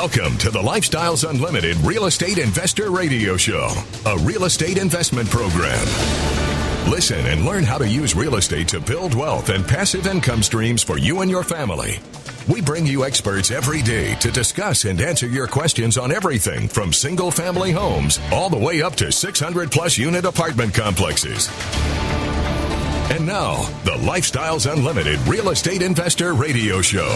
Welcome to the Lifestyles Unlimited Real Estate Investor Radio Show, a real estate investment program. Listen and learn how to use real estate to build wealth and passive income streams for you and your family. We bring you experts every day to discuss and answer your questions on everything from single-family homes all the way up to 600-plus unit apartment complexes. And now, the Lifestyles Unlimited Real Estate Investor Radio Show.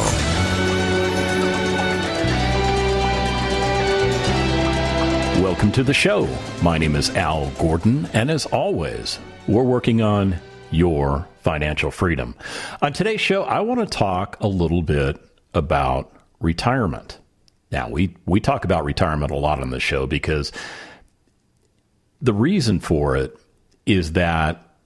Welcome to the show. My name is Al Gordon, and as always, we're working on your financial freedom. On today's show, I want to talk a little bit about retirement. Now, we talk about retirement a lot on the show because the reason for it is that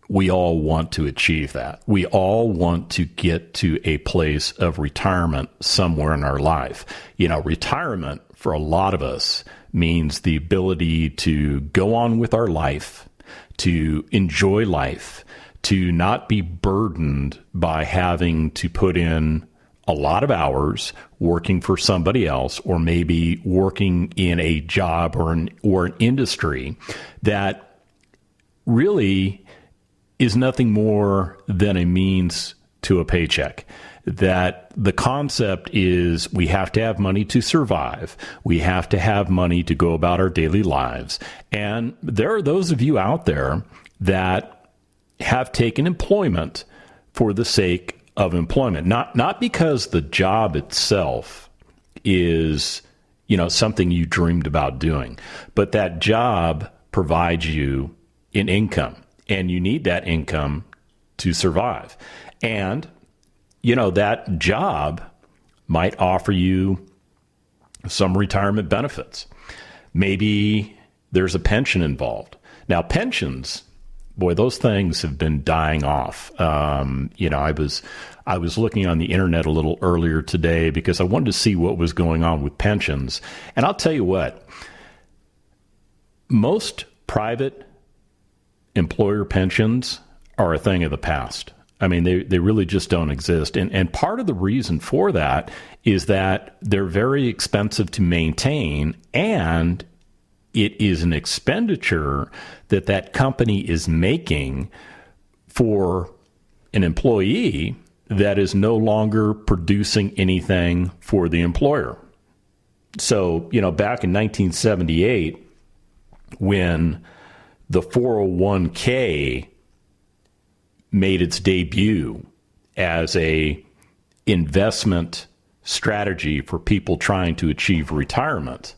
we all want to achieve that. We all want to get to a place of retirement somewhere in our life. You know, retirement for a lot of us means the ability to go on with our life, to enjoy life, to not be burdened by having to put in a lot of hours working for somebody else, or maybe working in a job or an industry that really is nothing more than a means to a paycheck. That the concept is we have to have money to survive. We have to have money to go about our daily lives. And there are those of you out there that have taken employment for the sake of employment, not because the job itself is, something you dreamed about doing, but that job provides you an income, and you need that income to survive. And that job might offer you some retirement benefits. Maybe there's a pension involved. Now, pensions, boy, those things have been dying off. I was looking on the internet a little earlier today because I wanted to see what was going on with pensions. And I'll tell you what, most private employer pensions are a thing of the past. I mean, they really just don't exist. And part of the reason for that is that they're very expensive to maintain, and it is an expenditure that company is making for an employee that is no longer producing anything for the employer. So, back in 1978, when the 401k made its debut as a investment strategy for people trying to achieve retirement,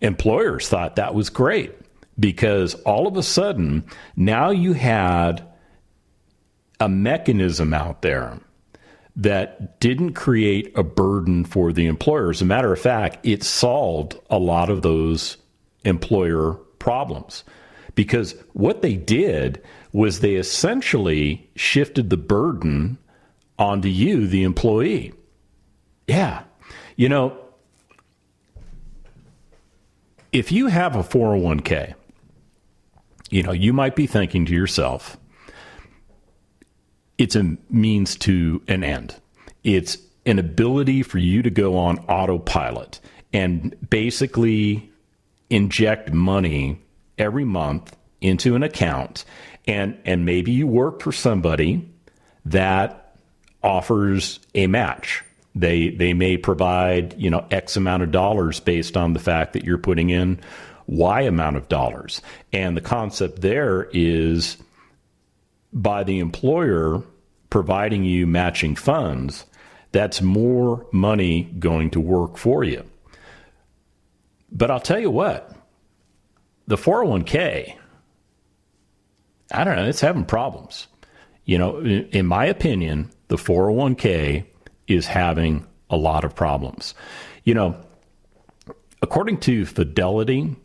employers thought that was great because all of a sudden now you had a mechanism out there that didn't create a burden for the employer. As a matter of fact, it solved a lot of those employer problems. Because what they did was they essentially shifted the burden onto you, the employee. Yeah. If you have a 401k, you might be thinking to yourself, it's a means to an end. It's an ability for you to go on autopilot and basically inject money every month into an account, and maybe you work for somebody that offers a match. They may provide, X amount of dollars based on the fact that you're putting in Y amount of dollars. And the concept there is by the employer providing you matching funds, that's more money going to work for you. But I'll tell you what, the 401k, I don't know, it's having problems. In my opinion, the 401k is having a lot of problems. According to Fidelity,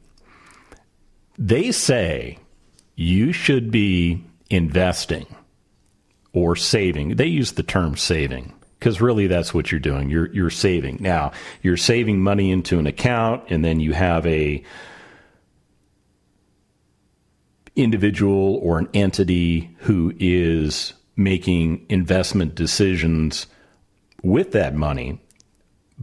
they say you should be investing or saving. They use the term saving because really that's what you're doing. You're saving. Now, you're saving money into an account, and then you have a individual or an entity who is making investment decisions with that money.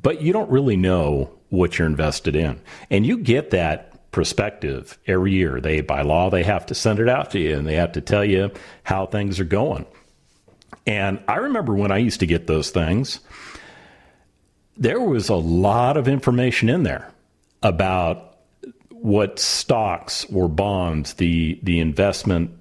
but you don't really know what you're invested in. And you get that perspective every year. By law, they have to send it out to you, and they have to tell you how things are going. And I remember when I used to get those things, there was a lot of information in there about what stocks or bonds the investment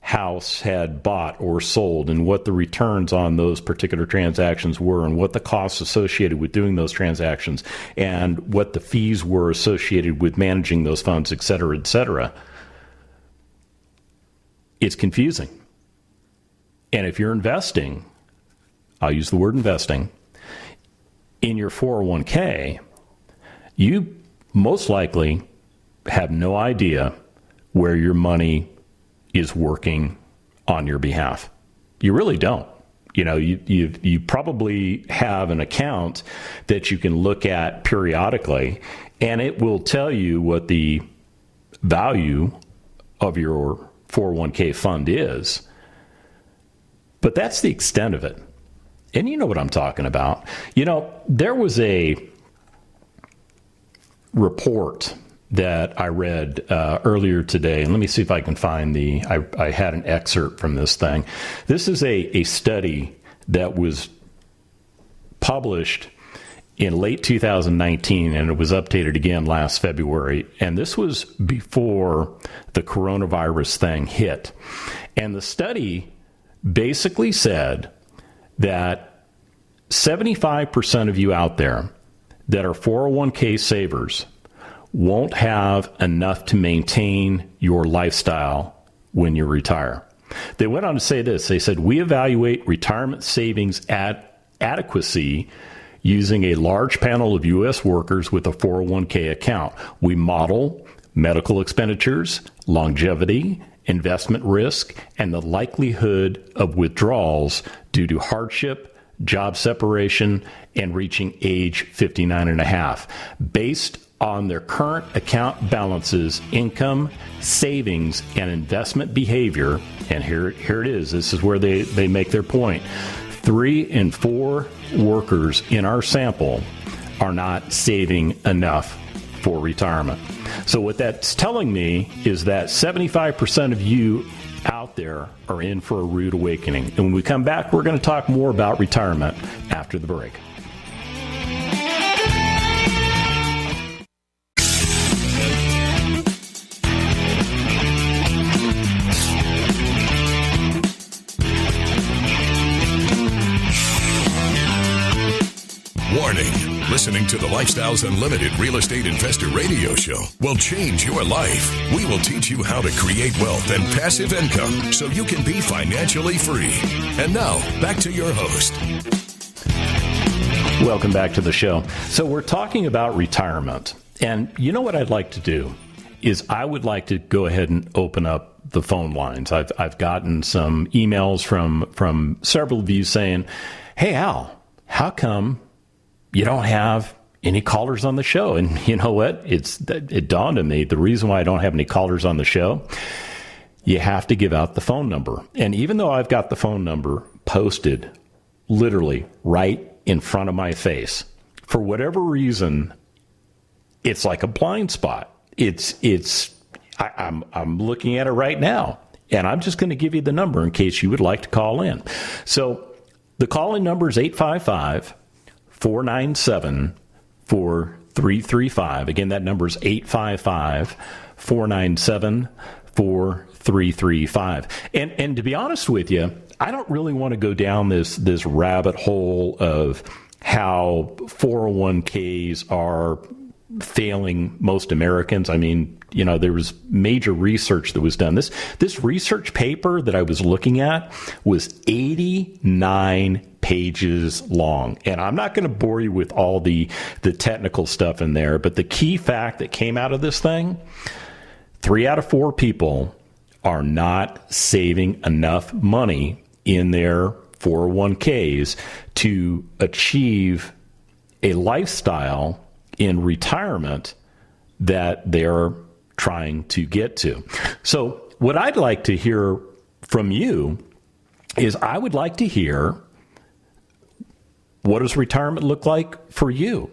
house had bought or sold, and what the returns on those particular transactions were, and what the costs associated with doing those transactions, and what the fees were associated with managing those funds, et cetera, et cetera. It's confusing. And if you're investing, I'll use the word investing, in your 401k, you most likely have no idea where your money is working on your behalf. You really don't. You probably have an account that you can look at periodically, and it will tell you what the value of your 401k fund is. But that's the extent of it. And you know what I'm talking about. There was a report that I read earlier today, and let me see if I can find I had an excerpt from this thing. This is a study that was published in late 2019, and it was updated again last February, and this was before the coronavirus thing hit. And the study basically said that 75% of you out there that are 401k savers won't have enough to maintain your lifestyle when you retire. They went on to say this. They said, we evaluate retirement savings adequacy using a large panel of U.S. workers with a 401k account. We model medical expenditures, longevity, investment risk, and the likelihood of withdrawals due to hardship, job separation, and reaching age 59 and a half, based on their current account balances, income, savings, and investment behavior. And here it is. This is where they make their point. 3 in 4 workers in our sample are not saving enough for retirement. So what that's telling me is that 75% of you out there are in for a rude awakening. And when we come back, we're going to talk more about retirement after the break. Warning. Listening to the Lifestyles Unlimited Real Estate Investor Radio Show will change your life. We will teach you how to create wealth and passive income so you can be financially free. And now, back to your host. Welcome back to the show. So we're talking about retirement. And you know what I'd like to do is I would like to go ahead and open up the phone lines. I've gotten some emails from several of you saying, hey, Al, how come you don't have any callers on the show? And you know what? It dawned on me, the reason why I don't have any callers on the show, you have to give out the phone number. And even though I've got the phone number posted literally right in front of my face, for whatever reason, it's like a blind spot. I'm looking at it right now, and I'm just going to give you the number in case you would like to call in. So the call-in number is 855-497-4335. Again, that number is 855-497-4335. And to be honest with you, I don't really want to go down this rabbit hole of how 401ks are failing most Americans. I mean, there was major research that was done. This research paper that I was looking at was 89 pages long. And I'm not going to bore you with all the technical stuff in there, but the key fact that came out of this thing, 3 out of 4 people are not saving enough money in their 401ks to achieve a lifestyle in retirement that they're trying to get to. So what I'd like to hear from you is I would like to hear what does retirement look like for you?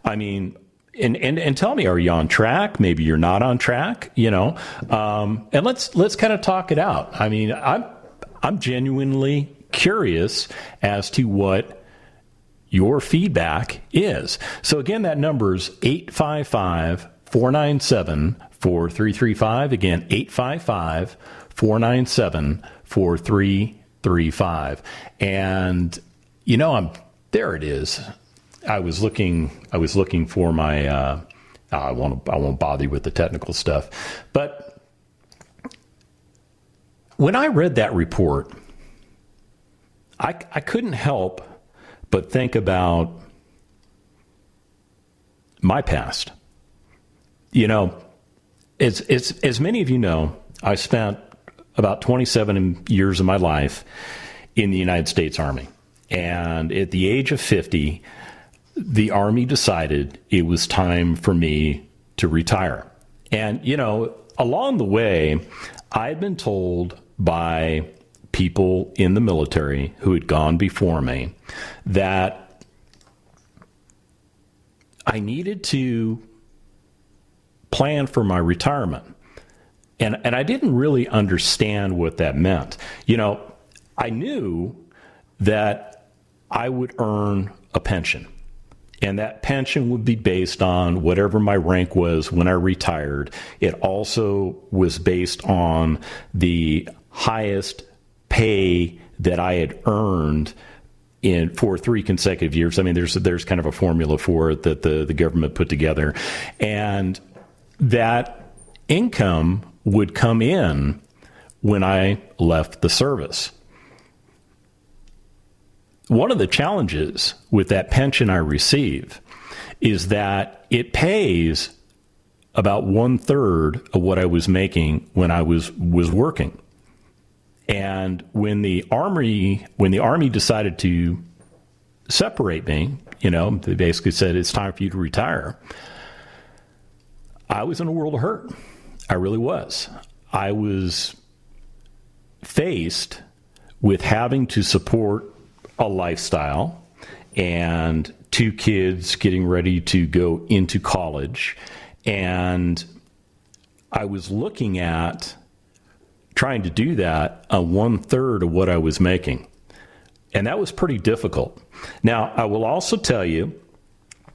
I mean, and tell me, are you on track? Maybe you're not on track, and let's kind of talk it out. I mean, I'm genuinely curious as to what your feedback is. So again, that number is 855-497-4335. Again, 855-497-4335. And there it is. I was looking for my I won't bother you with the technical stuff. But when I read that report, I couldn't help but think about my past. As many of you know, I spent about 27 years of my life in the United States Army. And at the age of 50, the Army decided it was time for me to retire. And, along the way, I'd been told by people in the military who had gone before me that I needed to plan for my retirement. And I didn't really understand what that meant. I knew that I would earn a pension. And that pension would be based on whatever my rank was when I retired. It also was based on the highest pay that I had earned for 3 consecutive years. I mean, there's kind of a formula for it that the government put together. And that income would come in when I left the service. One of the challenges with that pension I receive is that it pays about 1/3 of what I was making when I was working. And when the Army decided to separate me, they basically said, it's time for you to retire. I was in a world of hurt. I really was. I was faced with having to support a lifestyle and 2 kids getting ready to go into college. And I was looking at trying to do that on 1/3 of what I was making. And that was pretty difficult. Now, I will also tell you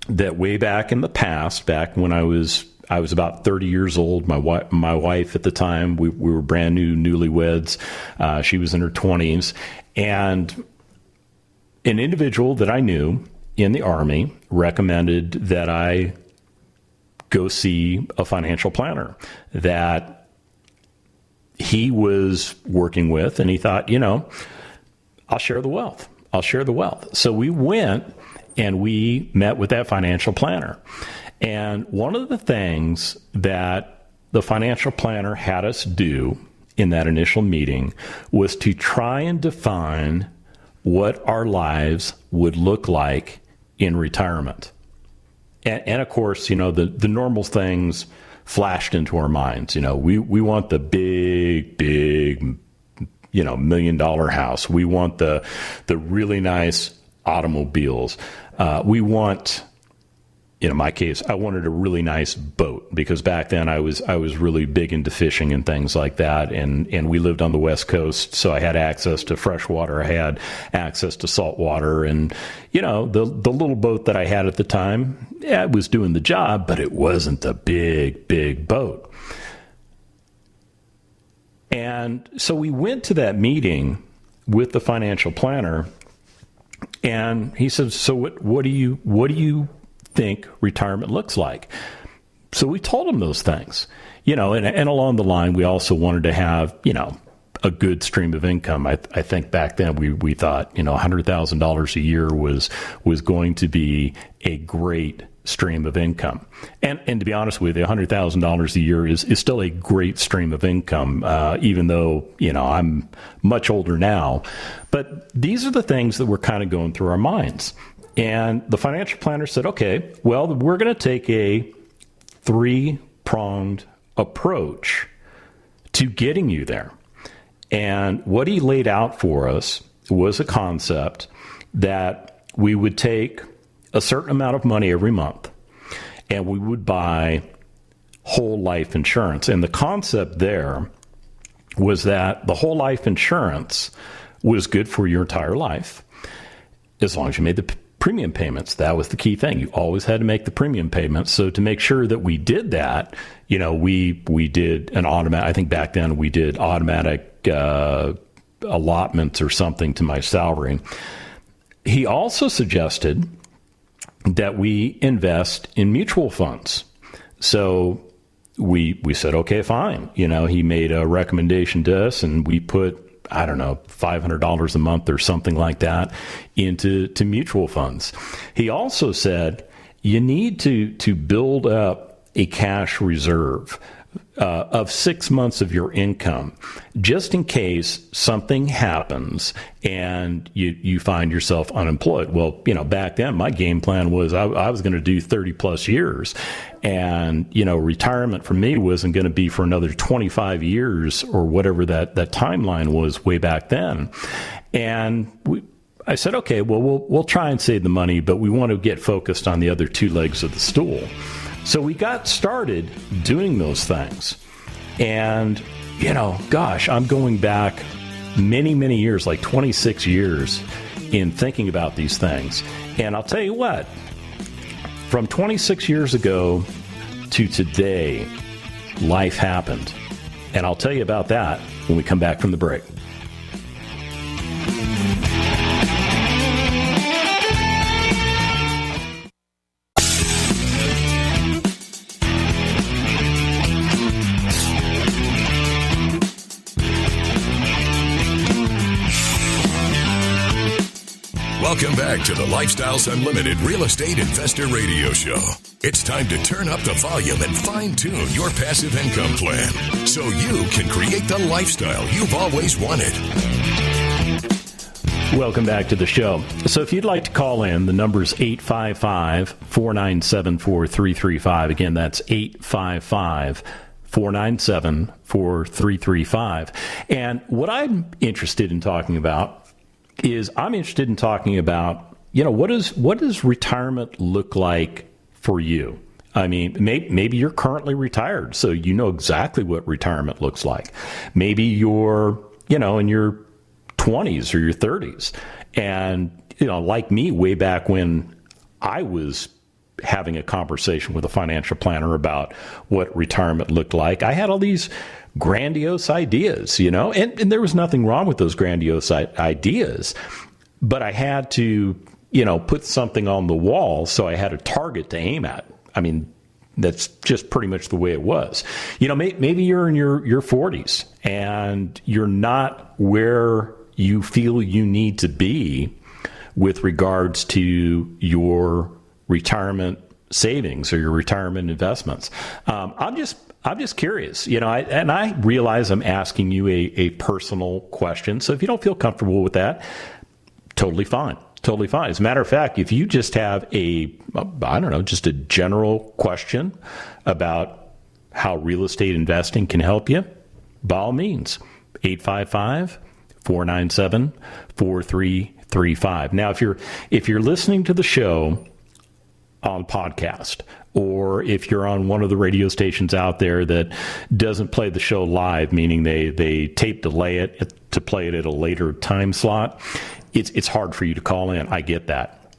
that way back in the past, back when I was about 30 years old, my wife at the time, we were brand new, newlyweds. She was in her 20s. And an individual that I knew in the Army recommended that I go see a financial planner that he was working with, and he thought, I'll share the wealth. So we went and we met with that financial planner. And one of the things that the financial planner had us do in that initial meeting was to try and define what our lives would look like in retirement. And of course, the normal things flashed into our minds. We want the big, $1 million house. We want the really nice automobiles. We want, in my case, I wanted a really nice boat because back then I was really big into fishing and things like that. And we lived on the West Coast, so I had access to fresh water. I had access to salt water. And, the little boat that I had at the time, it was doing the job, but it wasn't a big boat. And so we went to that meeting with the financial planner, and he said, so what do you think retirement looks like? So we told him those things, and along the line, we also wanted to have, a good stream of income. I think back then we thought, $100,000 a year was going to be a great stream of income. And to be honest with you, $100,000 a year is still a great stream of income, even though, I'm much older now. But these are the things that were kind of going through our minds. And the financial planner said, okay, well, we're going to take a 3-pronged approach to getting you there. And what he laid out for us was a concept that we would take a certain amount of money every month and we would buy whole life insurance. And the concept there was that the whole life insurance was good for your entire life as long as you made the premium payments. That was the key thing. You always had to make the premium payments. So to make sure that we did that, we did an automatic, I think back then we did automatic allotments or something to my salary. He also suggested that we invest in mutual funds. So we said, okay, fine. He made a recommendation to us and we put, I don't know, $500 a month or something like that into mutual funds. He also said, you need to build up a cash reserve of 6 months of your income, just in case something happens and you find yourself unemployed. Well, back then my game plan was I was going to do 30 plus years, and retirement for me wasn't going to be for another 25 years or whatever that timeline was way back then. And I said, okay, well, we'll try and save the money, but we want to get focused on the other two legs of the stool. So we got started doing those things. And, I'm going back many, many years, like 26 years in thinking about these things. And I'll tell you what, from 26 years ago to today, life happened. And I'll tell you about that when we come back from the break. Welcome back to the Lifestyles Unlimited Real Estate Investor Radio Show. It's time to turn up the volume and fine-tune your passive income plan so you can create the lifestyle you've always wanted. Welcome back to the show. So if you'd like to call in, the number is 855-497-4335. Again, that's 855-497-4335. And what I'm interested in talking about is what does retirement look like for you? I mean, maybe you're currently retired, so you know exactly what retirement looks like. Maybe you're, in your 20s or your 30s. And, like me, way back when I was having a conversation with a financial planner about what retirement looked like, I had all these grandiose ideas, and there was nothing wrong with those grandiose ideas, but I had to, put something on the wall, so I had a target to aim at. I mean, that's just pretty much the way it was. Maybe you're in your 40s and you're not where you feel you need to be with regards to your retirement savings or your retirement investments. I'm just curious, and I realize I'm asking you a personal question. So if you don't feel comfortable with that, totally fine. Totally fine. As a matter of fact, if you just have just a general question about how real estate investing can help you, by all means, 855-497-4335. Now, if you're listening to the show on podcast, or if you're on one of the radio stations out there that doesn't play the show live, meaning they tape delay it to play it at a later time slot, it's hard for you to call in. I get that.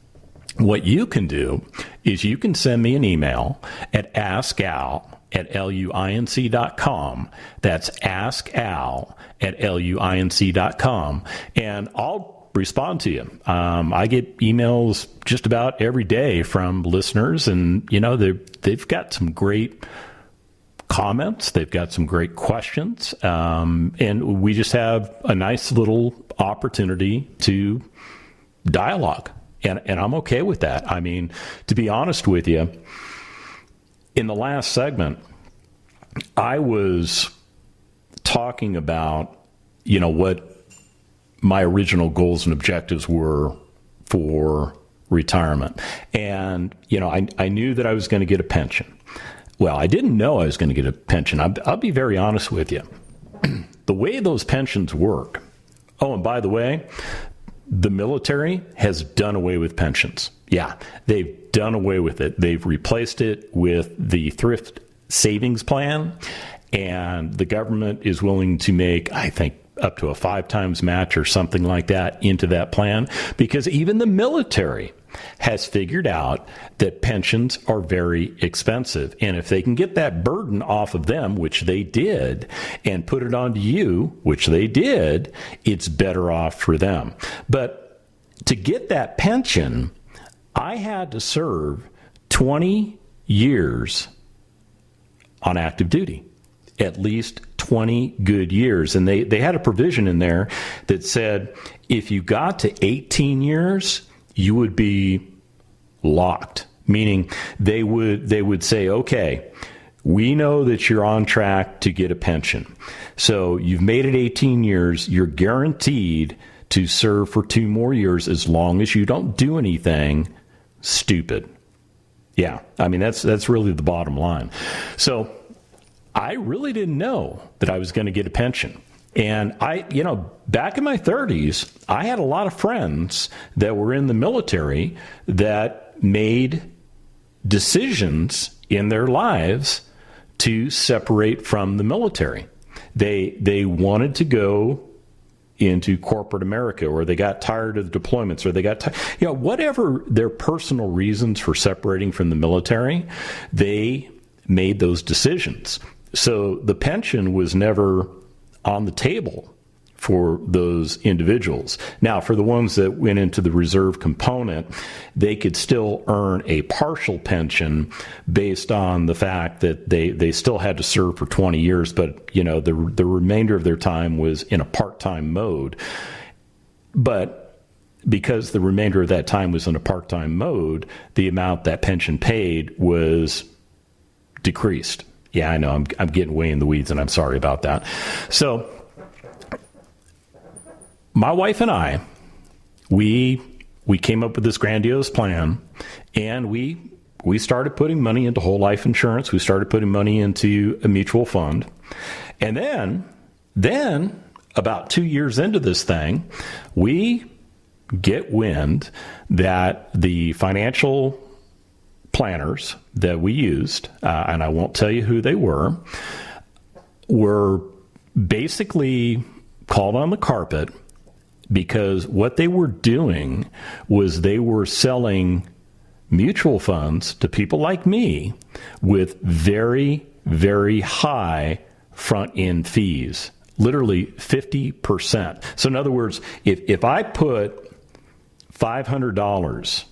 What you can do is you can send me an email at askal@luinc.com. That's askal@luinc.com, and I'll respond to you. I get emails just about every day from listeners, and they've got some great comments, they've got some great questions, and we just have a nice little opportunity to dialogue, and I'm okay with that. I mean, to be honest with you, in the last segment, I was talking about what my original goals and objectives were for retirement. And, I knew that I was going to get a pension. Well, I didn't know I was going to get a pension. I'll be very honest with you. The way those pensions work. Oh, and by the way, the military has done away with pensions. Yeah, they've done away with it. They've replaced it with the thrift savings plan, and the government is willing to make, I think, up to a 5 times match or something like that into that plan, because even the military has figured out that pensions are very expensive. And if they can get that burden off of them, which they did, and put it onto you, which they did, it's better off for them. But to get that pension, I had to serve 20 years on active duty, at least 20 good years. And they had a provision in there that said if you got to 18 years, you would be locked, meaning they would say, okay, we know that you're on track to get a pension. So you've made it 18 years. You're guaranteed to serve for 2 more years as long as you don't do anything stupid. Yeah, I mean, that's really the bottom line. So I really didn't know that I was going to get a pension. And back in my 30s, I had a lot of friends that were in the military that made decisions in their lives to separate from the military. They wanted to go into corporate America, or they got tired of the deployments, or they got whatever their personal reasons for separating from the military, they made those decisions. So the pension was never on the table for those individuals. Now, for the ones that went into the reserve component, they could still earn a partial pension based on the fact that they still had to serve for 20 years, but the remainder of their time was in a part-time mode. But because the remainder of that time was in a part-time mode, the amount that pension paid was decreased. Yeah, I know. I'm getting way in the weeds, and I'm sorry about that. So my wife and I, we came up with this grandiose plan, and we started putting money into whole life insurance. We started putting money into a mutual fund. And then about 2 years into this thing, we get wind that the financial planners that we used, and I won't tell you who they were basically called on the carpet, because what they were doing was they were selling mutual funds to people like me with very, very high front-end fees, literally 50%. So in other words, if I put $500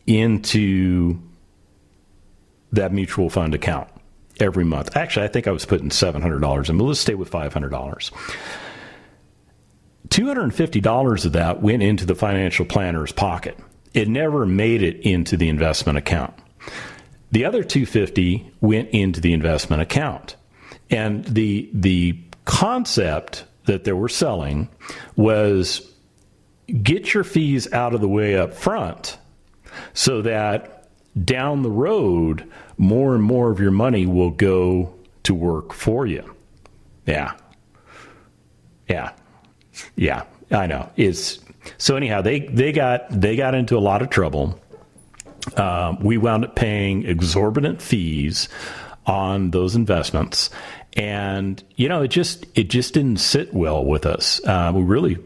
into that mutual fund account every month. Actually, I think I was putting $700 in, but let's stay with $500. $250 of that went into the financial planner's pocket. It never made it into the investment account. The other $250 went into the investment account. And the concept that they were selling was get your fees out of the way up front so that down the road, more and more of your money will go to work for you. Yeah, I know. So anyhow, they got into a lot of trouble. We wound up paying exorbitant fees on those investments, and it just didn't sit well with us. We really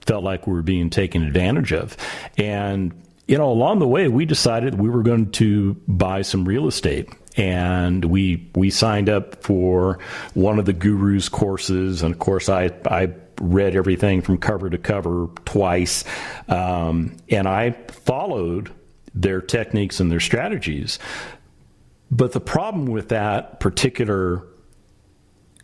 felt like we were being taken advantage of, and along the way, we decided we were going to buy some real estate, and we signed up for one of the gurus' courses. And of course, I read everything from cover to cover twice, and I followed their techniques and their strategies. But the problem with that particular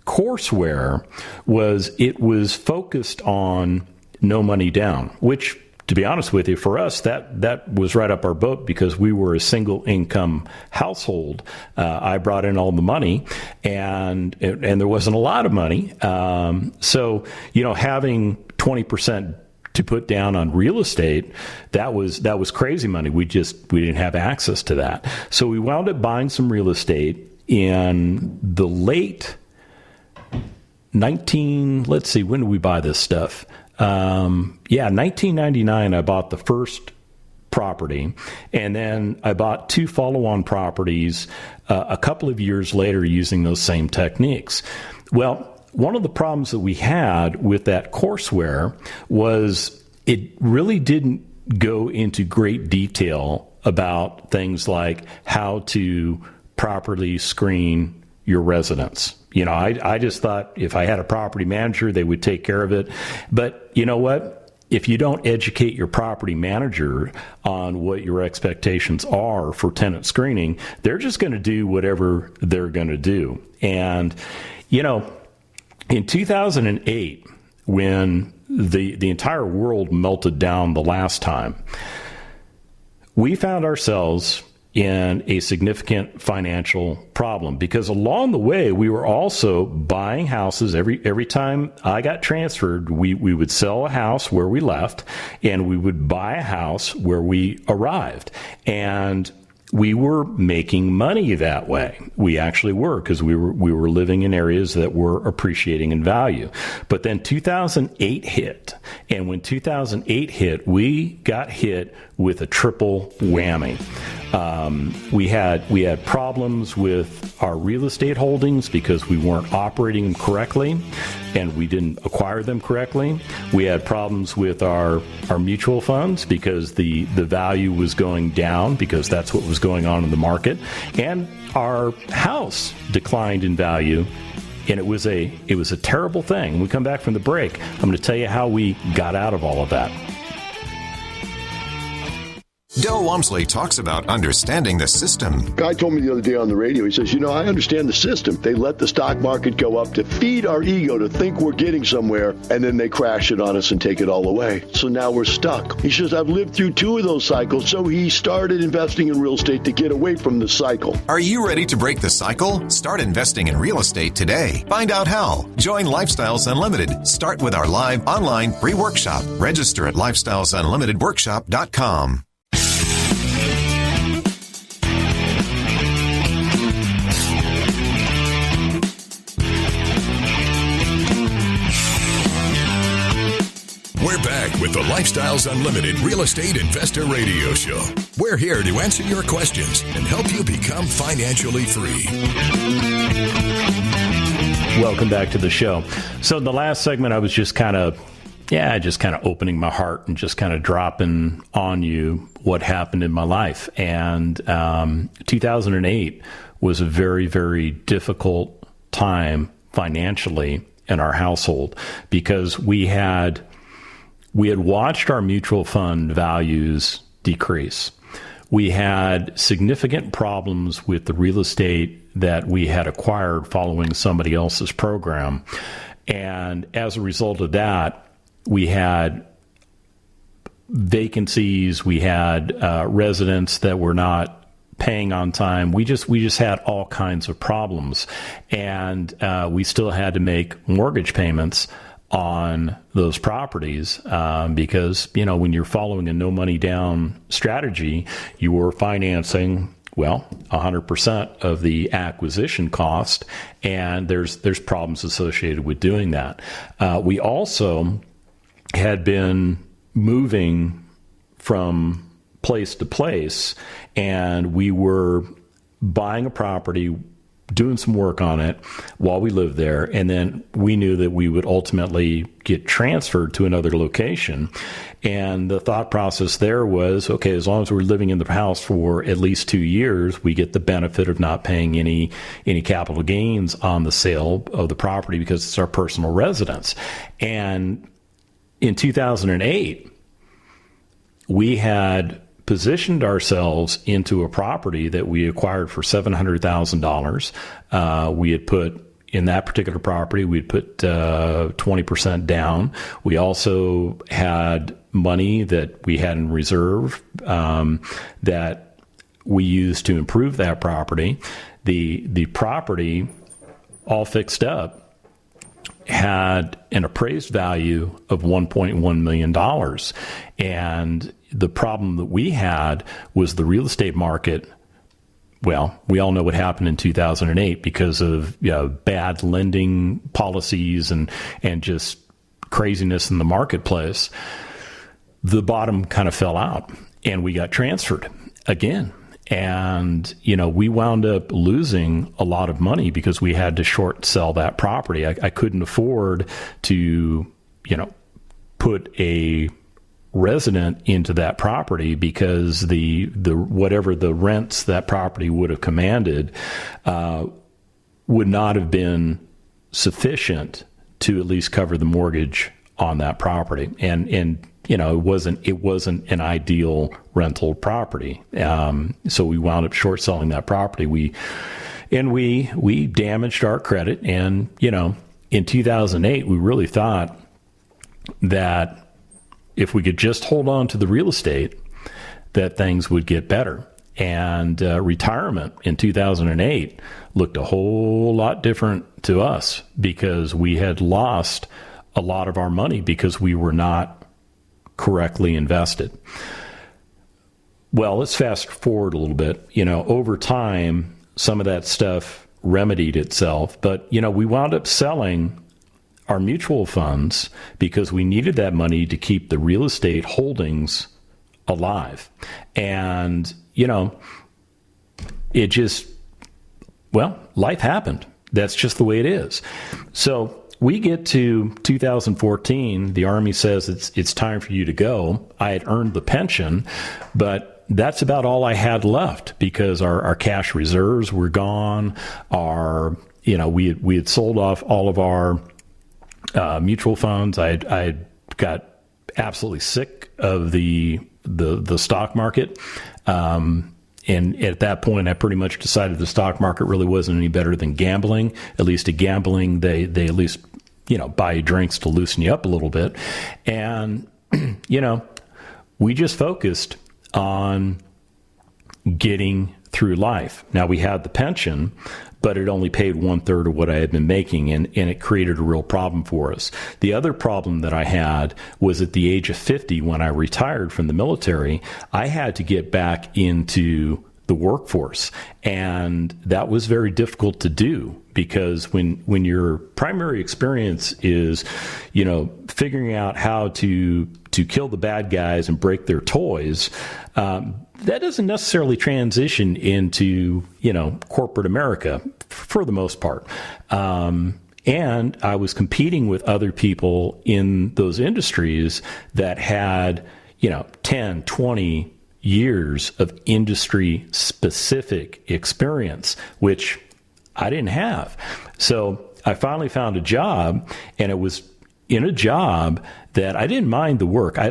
courseware was it was focused on no money down, which, to be honest with you, for us, that was right up our boat, because we were a single income household. I brought in all the money, and there wasn't a lot of money. So having 20% to put down on real estate, that was crazy money. We didn't have access to that. So we wound up buying some real estate in the late when did we buy this stuff? 1999, I bought the first property, and then I bought 2 follow-on properties a couple of years later using those same techniques. Well, one of the problems that we had with that courseware was it really didn't go into great detail about things like how to properly screen your residence. I just thought if I had a property manager, they would take care of it. But you know what? If you don't educate your property manager on what your expectations are for tenant screening, they're just going to do whatever they're going to do. And, in 2008, when the entire world melted down the last time, we found ourselves in a significant financial problem because along the way we were also buying houses. Every time I got transferred, we would sell a house where we left and we would buy a house where we arrived. And we were making money that way. We actually were, because we were living in areas that were appreciating in value. But then 2008 hit, and when 2008 hit, we got hit with a triple whammy. We had problems with our real estate holdings because we weren't operating them correctly, and we didn't acquire them correctly. We had problems with our mutual funds because the value was going down because that's what was going on in the market, and our house declined in value. And it was a terrible thing. When we come back from the break, I'm going to tell you how we got out of all of that. Del Walmsley talks about understanding the system. Guy told me the other day on the radio, he says, I understand the system. They let the stock market go up to feed our ego to think we're getting somewhere, and then they crash it on us and take it all away. So now we're stuck. He says, I've lived through 2 of those cycles, so he started investing in real estate to get away from the cycle. Are you ready to break the cycle? Start investing in real estate today. Find out how. Join Lifestyles Unlimited. Start with our live online free workshop. Register at lifestylesunlimitedworkshop.com. We're back with the Lifestyles Unlimited Real Estate Investor Radio Show. We're here to answer your questions and help you become financially free. Welcome back to the show. So in the last segment, I was just kind of opening my heart and just kind of dropping on you what happened in my life. And 2008 was a very, very difficult time financially in our household because we had watched our mutual fund values decrease. We had significant problems with the real estate that we had acquired following somebody else's program. And as a result of that, we had vacancies, we had residents that were not paying on time. We just had all kinds of problems. And we still had to make mortgage payments on those properties because, when you're following a no money down strategy, you are financing 100% of the acquisition cost, and there's problems associated with doing that. We also had been moving from place to place, and we were buying a property, doing some work on it while we lived there, and then we knew that we would ultimately get transferred to another location. And the thought process there was, okay, as long as we're living in the house for at least 2 years, we get the benefit of not paying any capital gains on the sale of the property because it's our personal residence. And in 2008, we had positioned ourselves into a property that we acquired for $700,000. We had put in that particular property, we'd put 20% down. We also had money that we had in reserve that we used to improve that property. The property, all fixed up, had an appraised value of $1.1 million. And the problem that we had was the real estate market. Well, we all know what happened in 2008 because of bad lending policies and just craziness in the marketplace, the bottom kind of fell out and we got transferred again. And, we wound up losing a lot of money because we had to short sell that property. I couldn't afford to, put a resident into that property because the whatever the rents that property would have commanded would not have been sufficient to at least cover the mortgage on that property. And it wasn't an ideal rental property. So we wound up short selling that property. We damaged our credit. And, in 2008, we really thought that if we could just hold on to the real estate, that things would get better. And retirement in 2008 looked a whole lot different to us because we had lost a lot of our money because we were not correctly invested. Well, let's fast forward a little bit. Over time, some of that stuff remedied itself, but, we wound up selling our mutual funds because we needed that money to keep the real estate holdings alive. And, it just, life happened. That's just the way it is. So we get to 2014. The Army says it's time for you to go. I had earned the pension, but that's about all I had left because our cash reserves were gone. We had sold off all of our mutual funds. I got absolutely sick of the stock market. And at that point, I pretty much decided the stock market really wasn't any better than gambling. At least at gambling, they at least, buy you drinks to loosen you up a little bit. And, we just focused on getting through life. Now, we had the pension, but it only paid 1/3 of what I had been making, and it created a real problem for us. The other problem that I had was at the age of 50, when I retired from the military, I had to get back into the workforce. And that was very difficult to do because when your primary experience is, figuring out how to kill the bad guys and break their toys, that doesn't necessarily transition into, corporate America for the most part. And I was competing with other people in those industries that had, 10, 20 years of industry specific experience, which I didn't have. So I finally found a job, and it was in a job that I didn't mind the work. I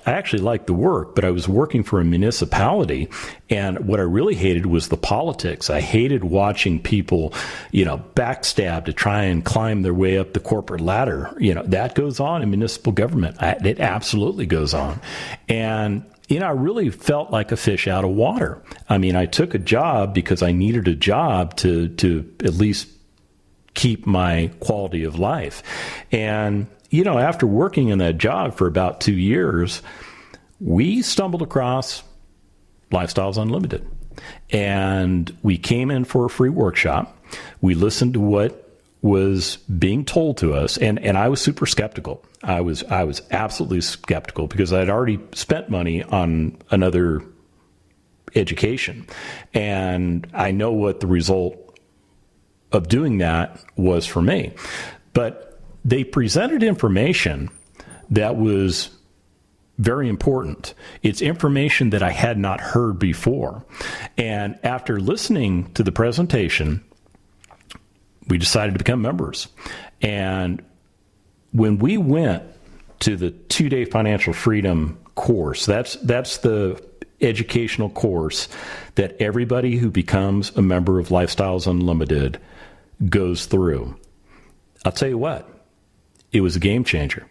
actually liked the work, but I was working for a municipality, and what I really hated was the politics. I hated watching people, backstab to try and climb their way up the corporate ladder. That goes on in municipal government. It absolutely goes on. And I really felt like a fish out of water. I mean, I took a job because I needed a job to at least keep my quality of life. And, after working in that job for about 2 years, we stumbled across Lifestyles Unlimited. And we came in for a free workshop. We listened to what was being told to us, and I was super skeptical. I was absolutely skeptical because I'd already spent money on another education, and I know what the result of doing that was for me. But they presented information that was very important. It's information that I had not heard before. And after listening to the presentation, we decided to become members. And when we went to the 2-day financial freedom course, that's the educational course that everybody who becomes a member of Lifestyles Unlimited goes through. I'll tell you what, it was a game changer.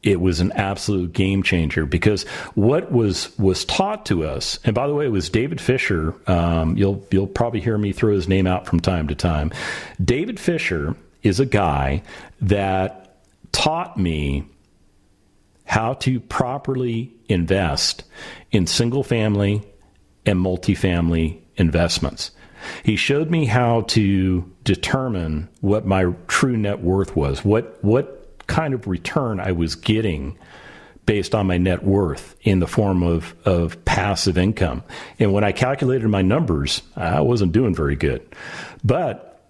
It was an absolute game changer because what was taught to us, and by the way, it was David Fisher. You'll probably hear me throw his name out from time to time. David Fisher is a guy that taught me how to properly invest in single family and multifamily investments. He showed me how to determine what my true net worth was, what kind of return I was getting based on my net worth in the form of passive income. And when I calculated my numbers, I wasn't doing very good. But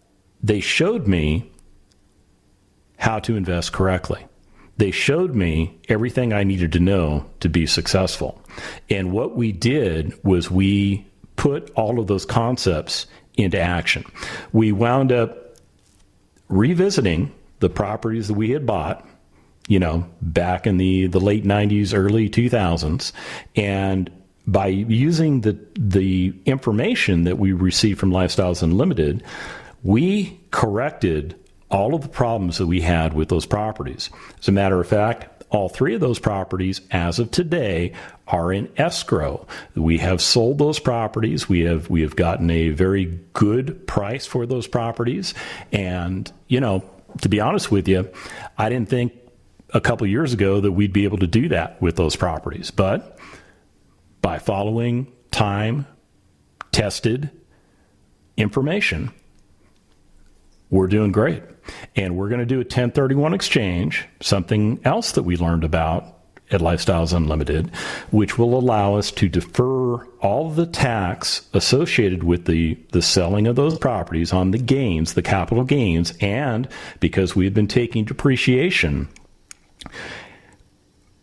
they showed me how to invest correctly. They showed me everything I needed to know to be successful. And what we did was we put all of those concepts into action. We wound up revisiting the properties that we had bought, back in the late 90s, early 2000s. And by using the information that we received from Lifestyles Unlimited, we corrected all of the problems that we had with those properties. As a matter of fact, all three of those properties, as of today, are in escrow. We have sold those properties. We have gotten a very good price for those properties. And, to be honest with you, I didn't think a couple of years ago that we'd be able to do that with those properties. But by following time-tested information, we're doing great. And we're going to do a 1031 exchange, something else that we learned about at Lifestyles Unlimited, which will allow us to defer all of the tax associated with the selling of those properties on the gains, the capital gains, and because we've been taking depreciation,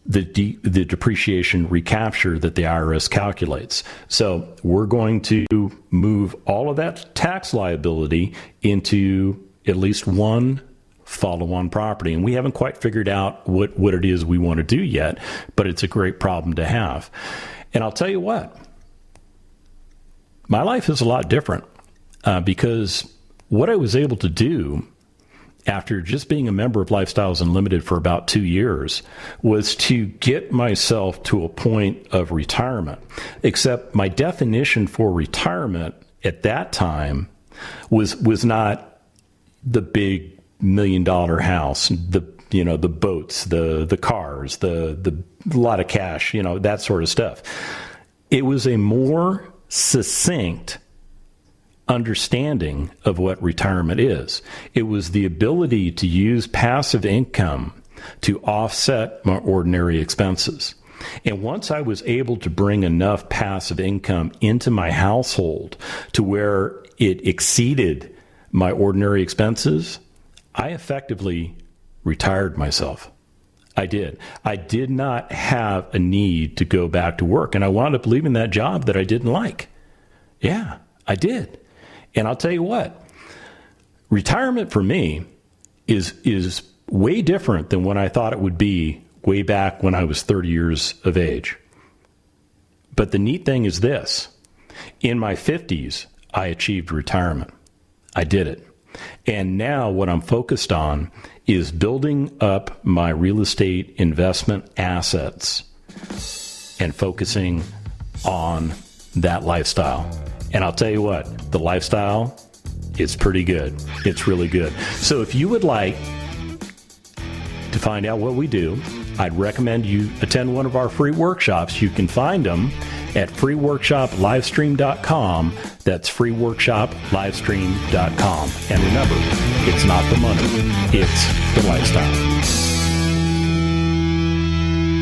the depreciation recapture that the IRS calculates. So we're going to move all of that tax liability into at least one follow-on property. And we haven't quite figured out what it is we want to do yet, but it's a great problem to have. And I'll tell you what, my life is a lot different because what I was able to do after just being a member of Lifestyles Unlimited for about 2 years was to get myself to a point of retirement. Except my definition for retirement at that time was not the big $1 million house, the boats, the cars, the lot of cash, that sort of stuff. It was a more succinct understanding of what retirement is. It was the ability to use passive income to offset my ordinary expenses. And once I was able to bring enough passive income into my household to where it exceeded my ordinary expenses, I effectively retired myself. I did. I did not have a need to go back to work. And I wound up leaving that job that I didn't like. Yeah, I did. And I'll tell you what, retirement for me is way different than what I thought it would be way back when I was 30 years of age. But the neat thing is this. In my 50s, I achieved retirement. I did it. And now what I'm focused on is building up my real estate investment assets and focusing on that lifestyle. And I'll tell you what, the lifestyle is pretty good. It's really good. So if you would like to find out what we do, I'd recommend you attend one of our free workshops. You can find them at freeworkshoplivestream.com. That's freeworkshoplivestream.com. And remember, it's not the money, it's the lifestyle.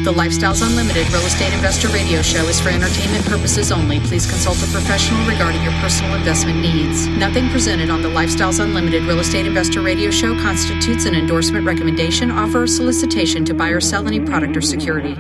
The Lifestyles Unlimited Real Estate Investor Radio Show is for entertainment purposes only. Please consult a professional regarding your personal investment needs. Nothing presented on the Lifestyles Unlimited Real Estate Investor Radio Show constitutes an endorsement, recommendation, offer, or solicitation to buy or sell any product or security.